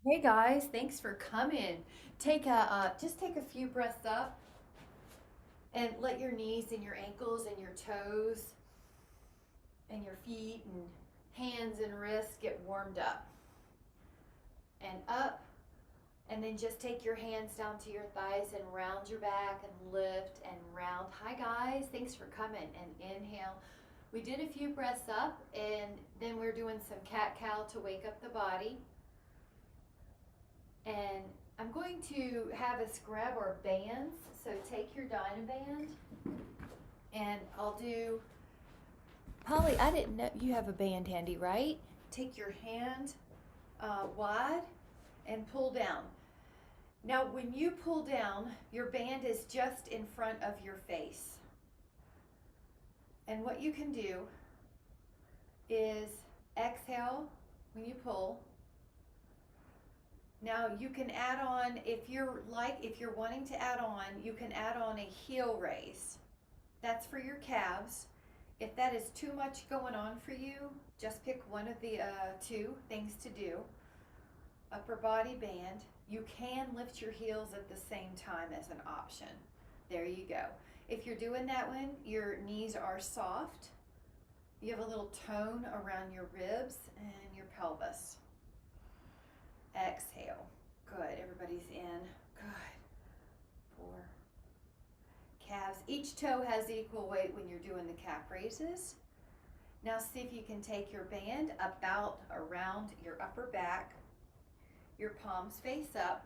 Hey guys, thanks for coming. Just take a few breaths up and let your knees and your ankles and your toes and your feet and hands and wrists get warmed up. And up, and then just take your hands down to your thighs and round your back and lift and round. Hi guys, thanks for coming. And inhale. We did a few breaths up, and then we're doing some cat-cow to wake up the body. And I'm going to have us grab our bands. So take your dynaband, and I'll do, Polly, I didn't know you have a band handy, right? Take your hand wide and pull down. Now, when you pull down, your band is just in front of your face. And what you can do is exhale when you pull. Now you can add on, if you're wanting to add on, you can add on a heel raise. That's for your calves. If that is too much going on for you, just pick one of the two things to do. Upper body band. You can lift your heels at the same time as an option. There you go. If you're doing that one, your knees are soft. You have a little tone around your ribs and your pelvis. Exhale. Good. Everybody's in. Good. 4. Calves. Each toe has equal weight when you're doing the calf raises. Now see if you can take your band about around your upper back. Your palms face up.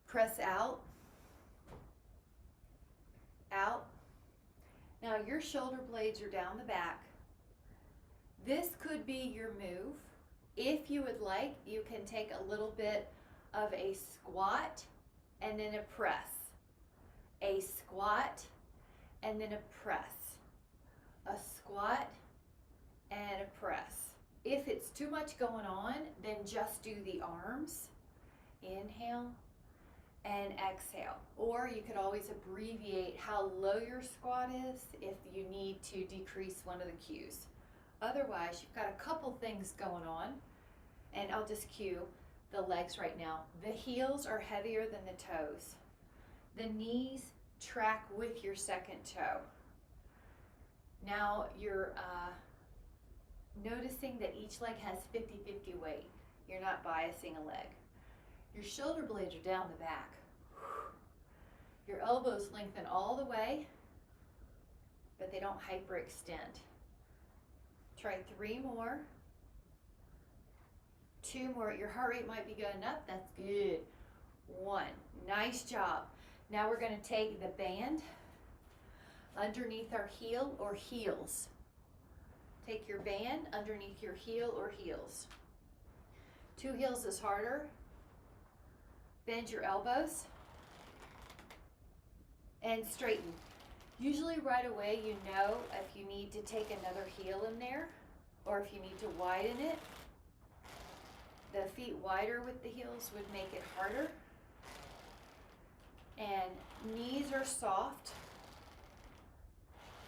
Press out. Out. Now your shoulder blades are down the back. This could be your move. If you would like, you can take a little bit of a squat and then a press. A squat and then a press. A squat and a press. If it's too much going on, then just do the arms. Inhale and exhale. Or you could always abbreviate how low your squat is if you need to decrease one of the cues. Otherwise, you've got a couple things going on, and I'll just cue the legs right now. The heels are heavier than the toes. The knees track with your second toe. Now you're noticing that each leg has 50-50 weight. You're not biasing a leg. Your shoulder blades are down the back. Your elbows lengthen all the way, but they don't hyperextend. Try 3 more. 2 more. Your heart rate might be going up. That's good. 1. Nice job. Now we're going to take the band underneath our heel or heels. Take your band underneath your heel or heels. 2 heels is harder. Bend your elbows and straighten. Usually right away you know if you need to take another heel in there or if you need to widen it. The feet wider with the heels would make it harder. And knees are soft.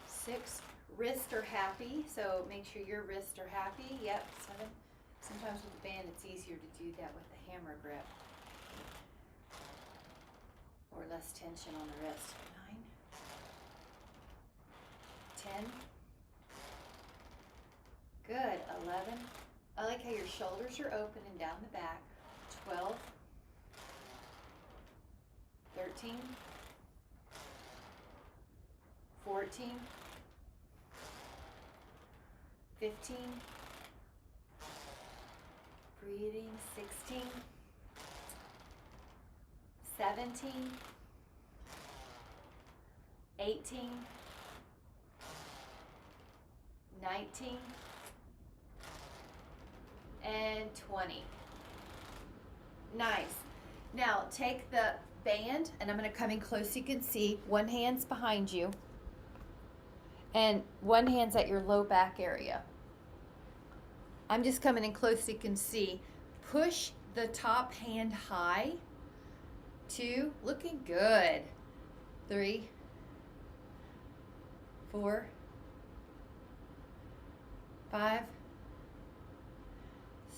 6. Wrists are happy, so make sure your wrists are happy. Yep. 7. Sometimes with the band it's easier to do that with the hammer grip. Or less tension on the wrist. 9. 10. Good. 11. I like how your shoulders are open and down the back. 12. 13. 14. 15. Breathing. 16. 17. 18. 19. And 20. Nice. Now take the band, and I'm going to come in close so you can see. One hand's behind you, and one hand's at your low back area. I'm just coming in close so you can see. Push the top hand high. 2, looking good. 3, 4, 5,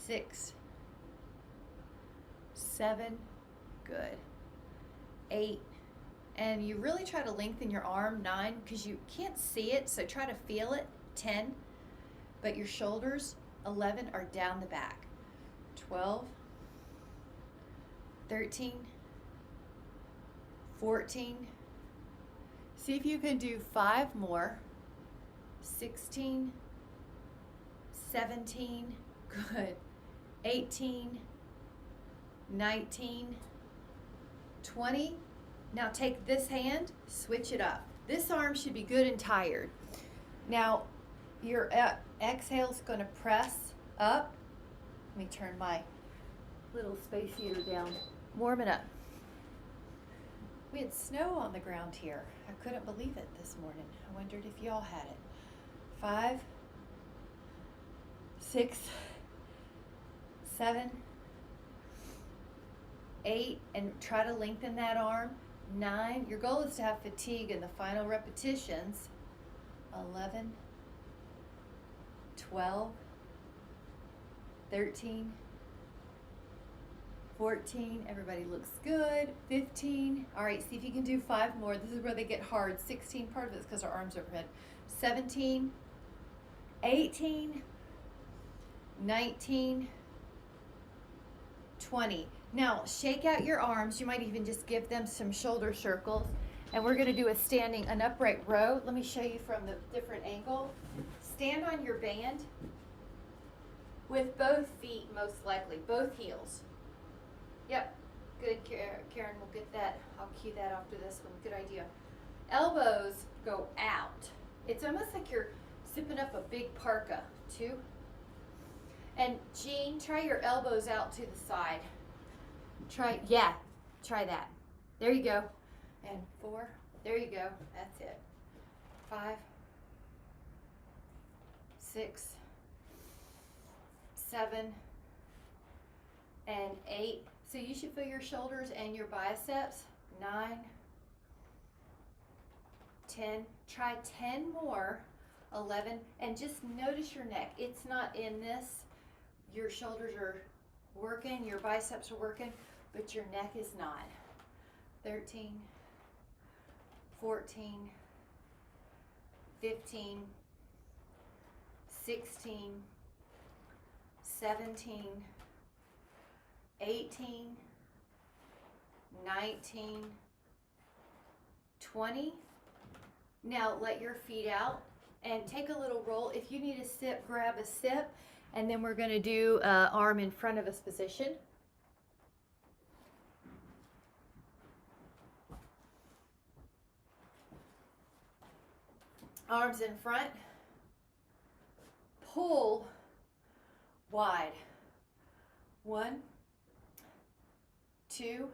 6, 7, good, 8, and you really try to lengthen your arm, 9, because you can't see it, so try to feel it, 10, but your shoulders, 11, are down the back, 12, 13, 14, see if you can do 5 more, 16, 17, good, 18, 19, 20. Now take this hand, switch it up. This arm should be good and tired. Now your exhale is going to press up. Let me turn my little space heater down. Warm it up. We had snow on the ground here. I couldn't believe it this morning. I wondered if y'all had it. 5, 6, 7, 8, and try to lengthen that arm. 9, your goal is to have fatigue in the final repetitions. 11, 12, 13, 14, everybody looks good. 15, all right, see if you can do 5 more. This is where they get hard. 16, part of it's because our arms are overhead. 17, 18, 19, 20. Now shake out your arms. You might even just give them some shoulder circles. And we're going to do an upright row. Let me show you from the different angle. Stand on your band with both feet, most likely, both heels. Yep, good, Karen, we'll get that. I'll cue that after this one. Good idea. Elbows go out. It's almost like you're zipping up a big parka. 2. And Jean, try your elbows out to the side. Try that. There you go. And 4, there you go. That's it. 5, 6, 7, and 8. So you should feel your shoulders and your biceps. 9, 10. Try 10 more. 11, and just notice your neck. It's not in this. Your shoulders are working, your biceps are working, but your neck is not. 13, 14, 15, 16, 17, 18, 19, 20. Now let your feet out and take a little roll. If you need a sip, grab a sip, and then we're going to do arm in front of us position. Arms in front. Pull wide. 1, 2,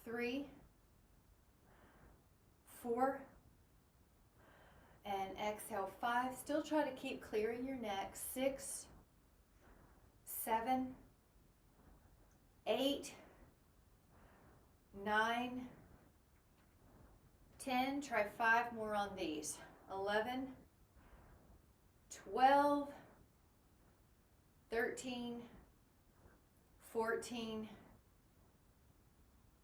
3, 4, and exhale. 5. Still try to keep clearing your neck. 6, 7, 8, 9, 10. Try 5 more on these. 11, 12, 13, 14,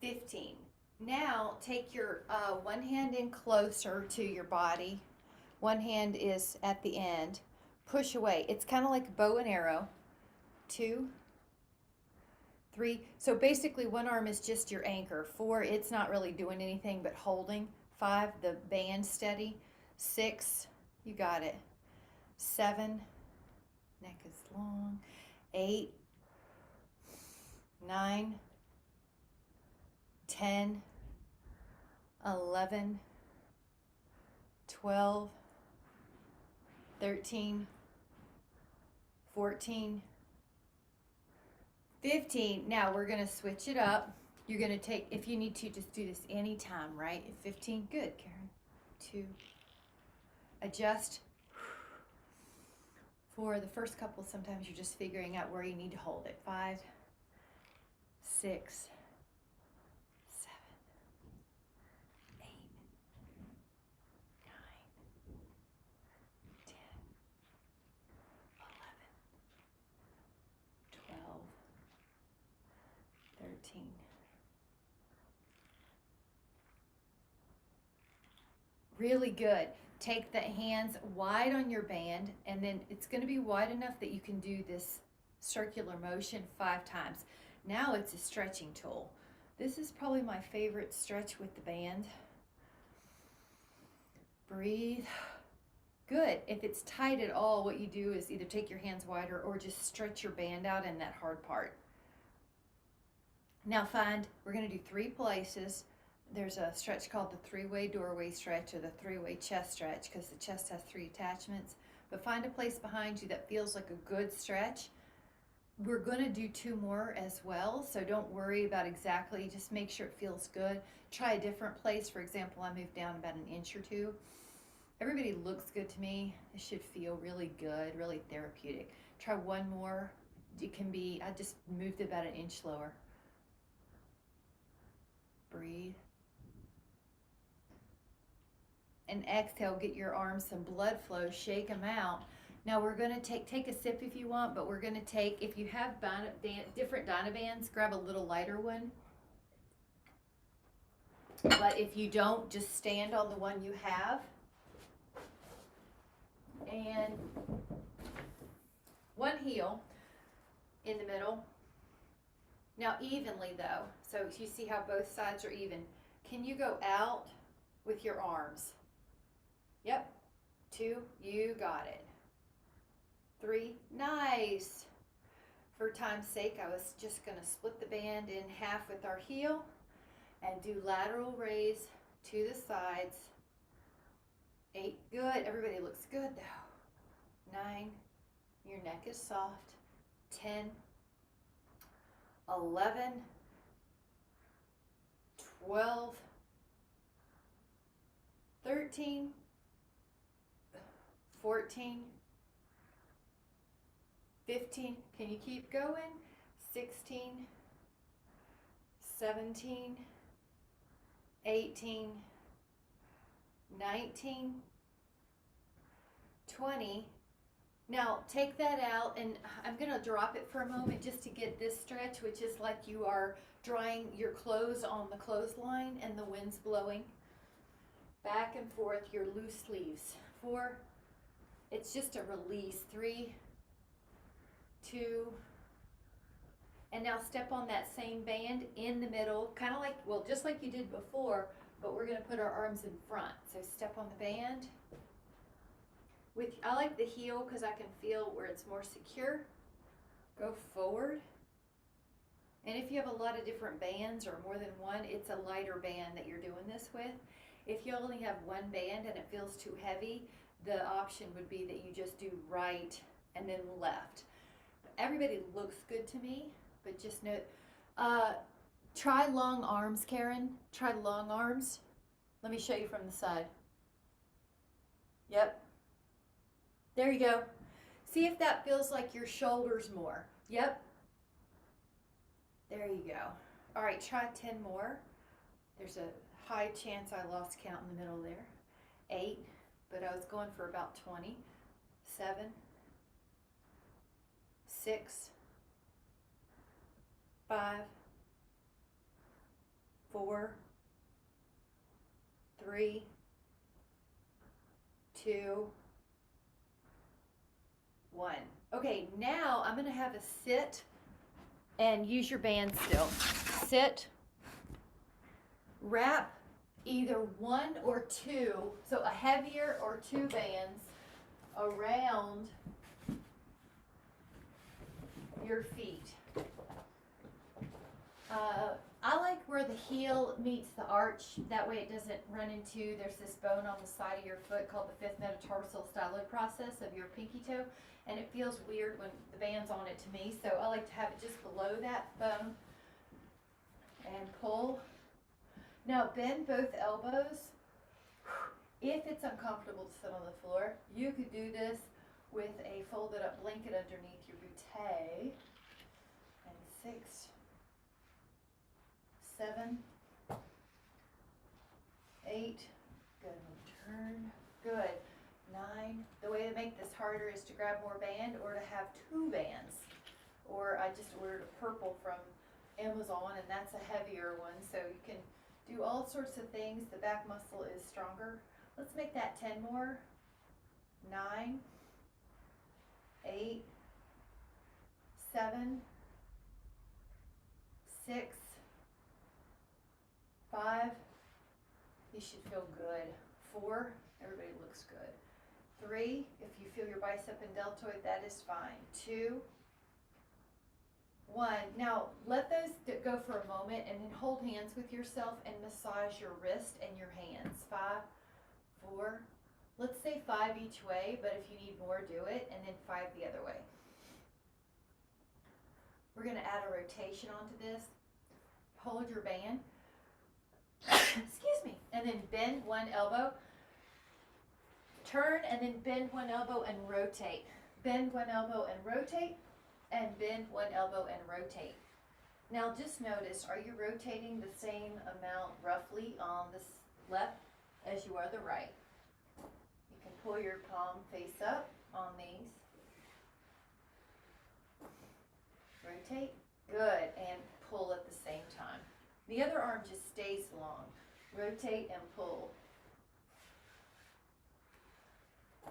15. Now take your one hand in closer to your body. One hand is at the end. Push away. It's kind of like a bow and arrow. 2, 3. So basically one arm is just your anchor. 4, it's not really doing anything but holding. 5, the band steady. 6, you got it. 7, neck is long. 8, 9, 10, 11, 12, 13, 14, 15. Now we're going to switch it up. You're going to take, if you need to, just do this anytime, right? 15, good, Karen. 2, adjust. For the first couple, sometimes you're just figuring out where you need to hold it. 5, 6, 7, 8, 9, 10, 11, 12, 13. Really good. Take the hands wide on your band, and then it's going to be wide enough that you can do this circular motion 5 times. Now it's a stretching tool. This is probably my favorite stretch with the band. Breathe. Good. If it's tight at all, what you do is either take your hands wider or just stretch your band out in that hard part. Now we're going to do 3 places. There's a stretch called the 3-way doorway stretch or the 3-way chest stretch because the chest has 3 attachments. But find a place behind you that feels like a good stretch. We're going to do 2 more as well, so don't worry about exactly, just make sure it feels good. Try a different place. For example, I moved down about 1 inch or 2. Everybody looks good to me. It should feel really good, really therapeutic. Try 1 more. It can be, I just moved it about 1 inch lower. Breathe. And exhale, get your arms some blood flow, shake them out. Now we're going to take a sip if you want, but we're going to take, if you have different dynabands, grab a little lighter one. But if you don't, just stand on the one you have. And 1 heel in the middle. Now evenly though, so you see how both sides are even. Can you go out with your arms? Yep. 2, you got it. 3, nice. For time's sake, I was just going to split the band in half with our heel and do lateral raise to the sides. 8, good. Everybody looks good though. 9, your neck is soft. 10, 11, 12, 13, 14, 15, can you keep going? 16, 17, 18, 19, 20. Now take that out, and I'm going to drop it for a moment just to get this stretch, which is like you are drying your clothes on the clothesline and the wind's blowing. Back and forth, your loose sleeves. 4, it's just a release. 3, 2, and now step on that same band in the middle, kind of like, well, just like you did before, but we're going to put our arms in front. So step on the band. I like the heel because I can feel where it's more secure. Go forward. And if you have a lot of different bands or more than one, it's a lighter band that you're doing this with. If you only have 1 band and it feels too heavy, the option would be that you just do right and then left. Everybody looks good to me, but just note, try long arms, Karen. Try long arms. Let me show you from the side. Yep. There you go. See if that feels like your shoulders more. Yep. There you go. All right, try 10 more. There's a high chance I lost count in the middle there. 8, but I was going for about 20. 7, 6, 5, 4, 3, 2, 1. Okay, now I'm going to have a sit and use your band still. Sit, wrap either 1 or 2, so a heavier or 2 bands around your feet. I like where the heel meets the arch. That way it doesn't run into, there's this bone on the side of your foot called the 5th metatarsal styloid process of your pinky toe. And it feels weird when the band's on it to me. So I like to have it just below that bone. And pull. Now bend both elbows. If it's uncomfortable to sit on the floor, you could do this with a folded up blanket underneath your bootay. And 6, 7, 8, good, turn, good, 9. The way to make this harder is to grab more band or to have 2 bands. Or I just ordered a purple from Amazon, and that's a heavier one, so you can do all sorts of things. The back muscle is stronger. Let's make that 10 more. 9, 8, 7, 6, 5. You should feel good. 4, everybody looks good. 3, if you feel your bicep and deltoid, that is fine. 2, 1. Now let those go for a moment, and then hold hands with yourself and massage your wrist and your hands. 5, 4, let's say 5 each way, but if you need more, do it, and then 5 the other way. We're going to add a rotation onto this. Hold your band. Excuse me. And then bend one elbow. Turn and then bend one elbow and rotate. Bend one elbow and rotate. And bend one elbow and rotate. Now just notice, are you rotating the same amount roughly on the left as you are the right? You can pull your palm face up on these. Rotate. Good. And pull at the same time. The other arm just stays long. Rotate and pull. 8,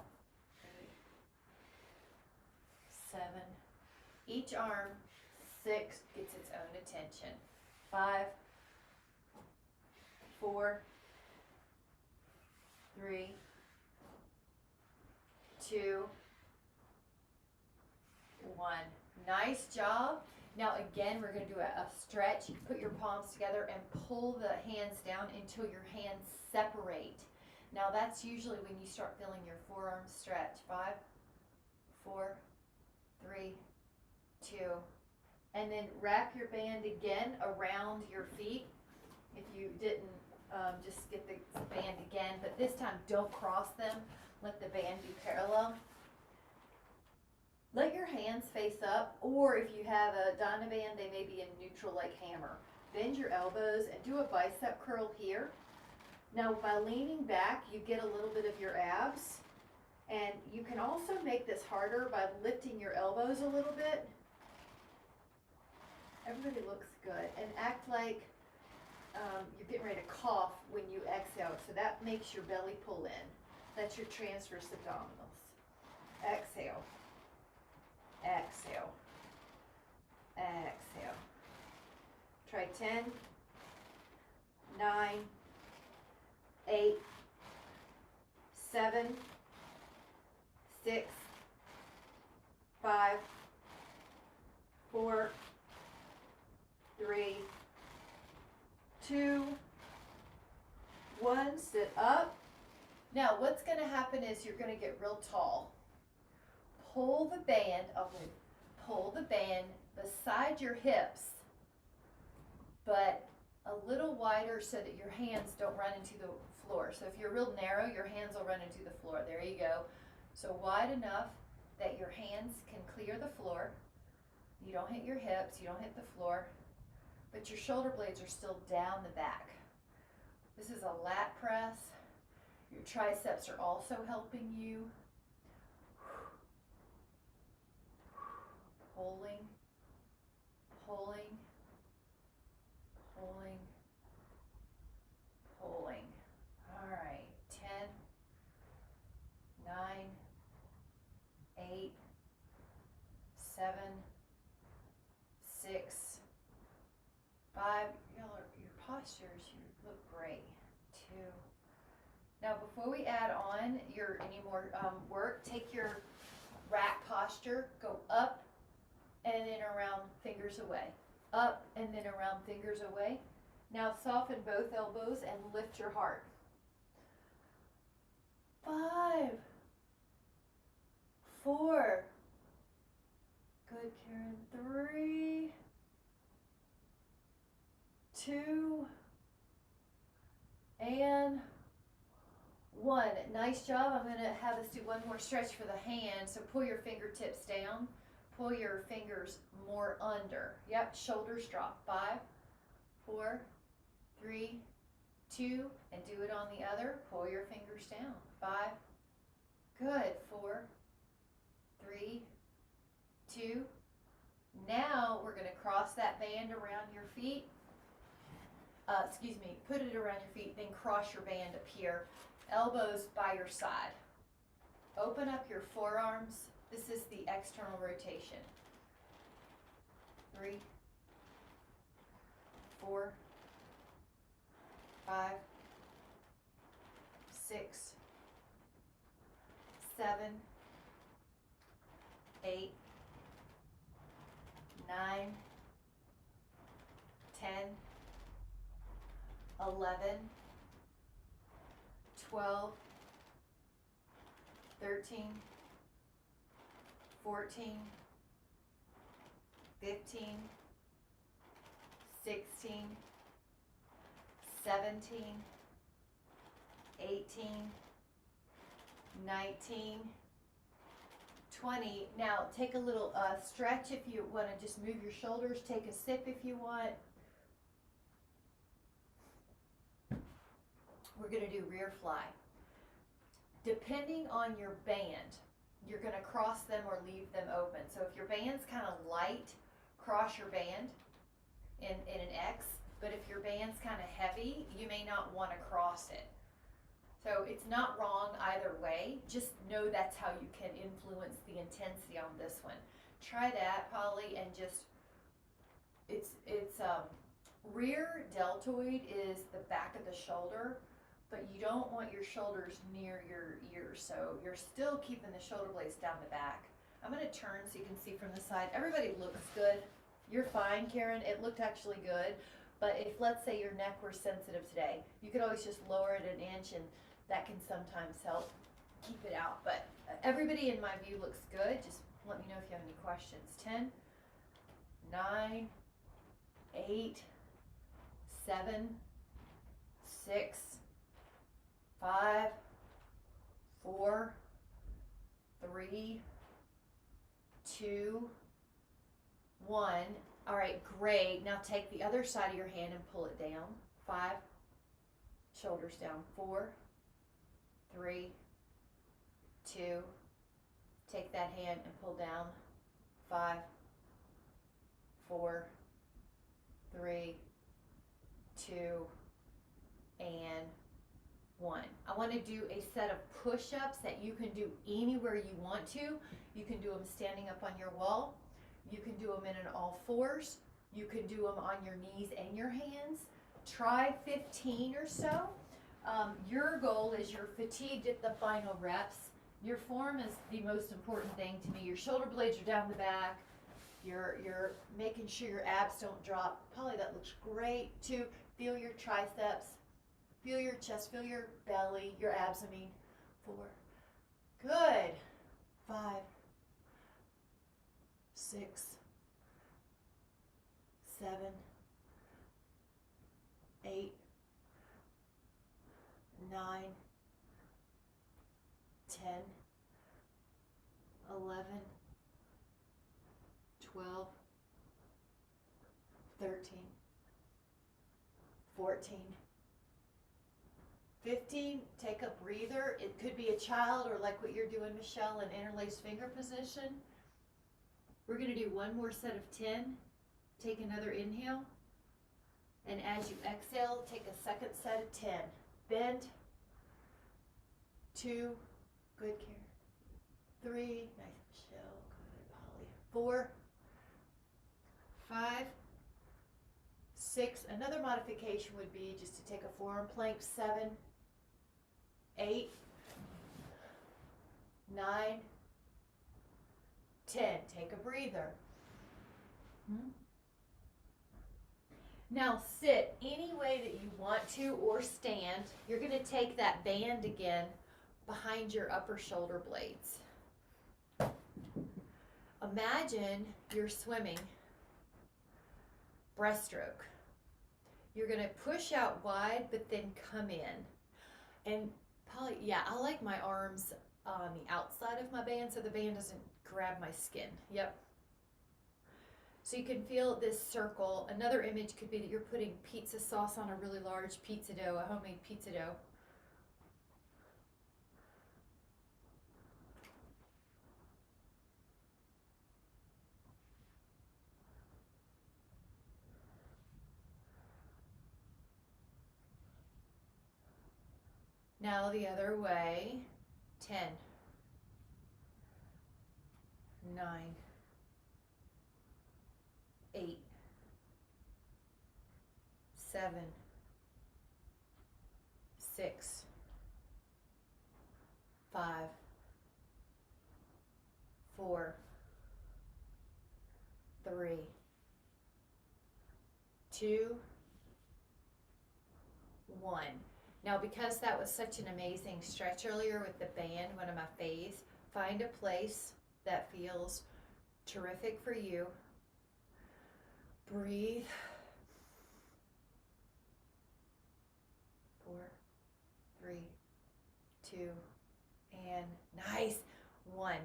7. Each arm, 6, gets its own attention. 5, 4, 3, 2, 1. Nice job. Now again, we're going to do a stretch. You put your palms together and pull the hands down until your hands separate. Now that's usually when you start feeling your forearms stretch. 5, 4, 3, 2, and then wrap your band again around your feet. If you didn't, just get the band again, but this time don't cross them. Let the band be parallel. Let your hands face up, or if you have a dynaband, they may be in neutral like hammer. Bend your elbows and do a bicep curl here. Now by leaning back, you get a little bit of your abs, and you can also make this harder by lifting your elbows a little bit. Everybody looks good, and act like you're getting ready to cough when you exhale, so that makes your belly pull in. That's your transverse abdominals. Exhale. Exhale. Exhale. Try 10, 9, 8, 7, 6, 5, 4, 3, 2, 1. Sit up. Now what's going to happen is you're going to get real tall. Pull the band, pull the band beside your hips, but a little wider so that your hands don't run into the floor. So if you're real narrow, your hands will run into the floor. There you go. So wide enough that your hands can clear the floor. You don't hit your hips, you don't hit the floor, but your shoulder blades are still down the back. This is a lat press. Your triceps are also helping you. Pulling, pulling, pulling, pulling. All right, 10, 9, 8, 7, 6, 5. Your postures, you look great. 2. Now before we add on any more work, take your rack posture, go up and then around, fingers away. Up and then around, fingers away. Now soften both elbows and lift your heart. 5, 4. Good, Karen. 3, 2, and 1. Nice job. I'm going to have us do one more stretch for the hands. So pull your fingertips down. Pull your fingers more under. Yep, shoulders drop. 5, 4, 3, 2, and do it on the other. Pull your fingers down. 5, good. 4, 3, 2, Now we're going to cross that band around your feet. Put it around your feet, then cross your band up here. Elbows by your side. Open up your forearms. This is the external rotation. 3, 4, 5, 6, 7, 8, 9, 10, 11, 12, 13, 14, 15, 16, 17, 18, 19, 20. Now take a little stretch if you want to just move your shoulders. Take a sip if you want. We're going to do rear fly. Depending on your band, you're going to cross them or leave them open. So if your band's kind of light, cross your band in an X. But if your band's kind of heavy, you may not want to cross it. So it's not wrong either way. Just know that's how you can influence the intensity on this one. Try that, Polly, and just, it's rear deltoid is the back of the shoulder, but you don't want your shoulders near your ears. So you're still keeping the shoulder blades down the back. I'm going to turn so you can see from the side. Everybody looks good. You're fine, Karen. It looked actually good. But if, let's say, your neck were sensitive today, you could always just lower it an inch, and that can sometimes help keep it out. But everybody in my view looks good. Just let me know if you have any questions. 10, 9, 8, 7, 6, 5, 4, 3, 2, 1. All right, great. Now take the other side of your hand and pull it down. 5, shoulders down. 4, 3, 2, take that hand and pull down. 5, 4, 3, 2, and 1. I want to do a set of push-ups that you can do anywhere you want to. You can do them standing up on your wall. You can do them in an all fours. You can do them on your knees and your hands. Try 15 or so. Your goal is you're fatigued at the final reps. Your form is the most important thing to me. Your shoulder blades are down the back. You're making sure your abs don't drop. Polly, that looks great. 2, feel your triceps. Feel your chest, feel your belly, your abs, 4. Good. 5, 6, 7, 8, 9, 10, 11, 12, 13, 14, 15, take a breather. It could be a child or like what you're doing, Michelle, an interlaced finger position. We're going to do one more set of 10. Take another inhale. And as you exhale, take a second set of 10. Bend. 2, good, Karen. 3, nice, Michelle, good, Polly. 4, 5, 6. Another modification would be just to take a forearm plank. 7, 8, 9, 10. Take a breather. Now sit any way that you want to or stand. You're going to take that band again behind your upper shoulder blades. Imagine you're swimming, breaststroke. You're going to push out wide, but then come in. And Polly, yeah, I like my arms on the outside of my band so the band doesn't grab my skin. Yep. So you can feel this circle. Another image could be that you're putting pizza sauce on a really large pizza dough, a homemade pizza dough. Now the other way. 10, 9, 8, 7, 6, 5, 4, 3, 2, 1. Now, because that was such an amazing stretch earlier with the band, one of my faves, find a place that feels terrific for you. Breathe. 4, 3, 2, and nice. 1.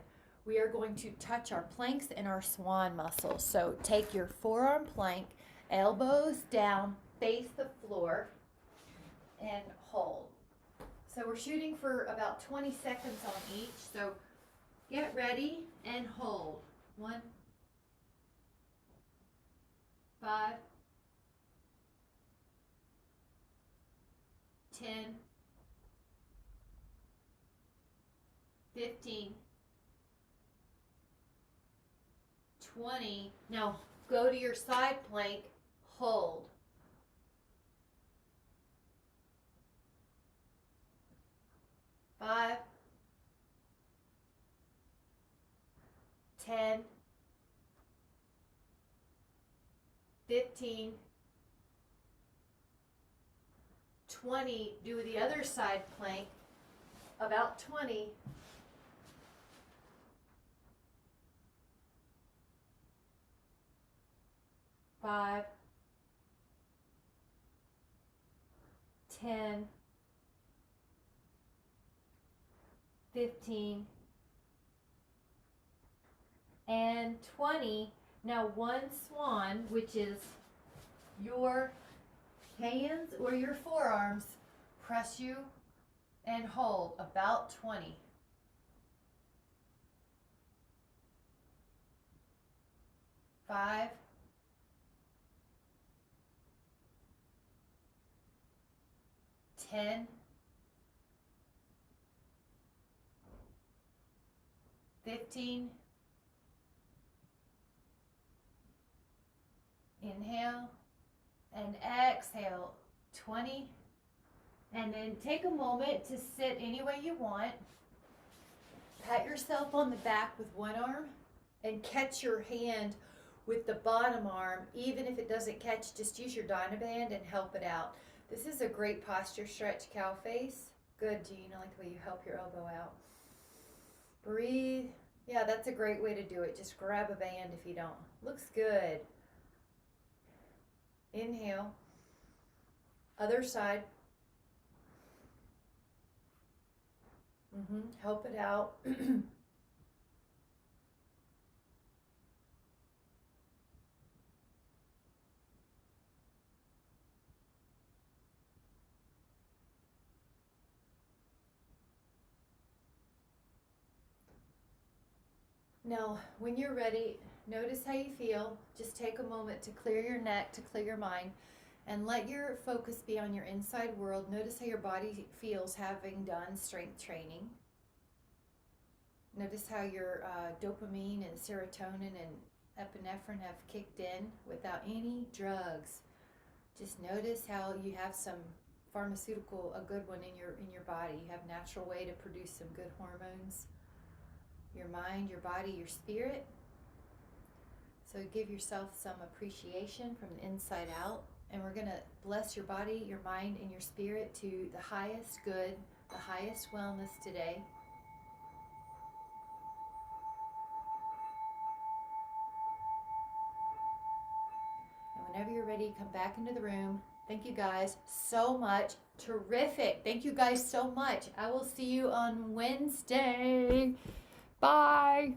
We are going to touch our planks and our swan muscles. So take your forearm plank, elbows down, face the floor, and hold. So we're shooting for about 20 seconds on each. So get ready and hold. 1, 5, 10, 15, 20. Now go to your side plank, hold. 5, 10, 15, 20. Do the other side plank, about 20. 5, 10, 15, and 20. Now one swan, which is your hands or your forearms, press you and hold about 20. 5, 10, 15, inhale and exhale, 20, and then take a moment to sit any way you want. Pat yourself on the back with one arm and catch your hand with the bottom arm. Even if it doesn't catch, just use your dynaband and help it out. This is a great posture stretch, cow face. Good, Jean, I like the way you help your elbow out. Breathe. Yeah, that's a great way to do it. Just grab a band if you don't. Looks good. Inhale. Other side. Help it out. Now, when you're ready, notice how you feel. Just take a moment to clear your neck, to clear your mind, and let your focus be on your inside world. Notice how your body feels having done strength training. Notice how your dopamine and serotonin and epinephrine have kicked in without any drugs. Just notice how you have some pharmaceutical, a good one in your body. You have a natural way to produce some good hormones. Your mind, your body, your spirit. So give yourself some appreciation from the inside out. And we're going to bless your body, your mind, and your spirit to the highest good, the highest wellness today. And whenever you're ready, come back into the room. Thank you guys so much. Terrific. Thank you guys so much. I will see you on Wednesday. Bye.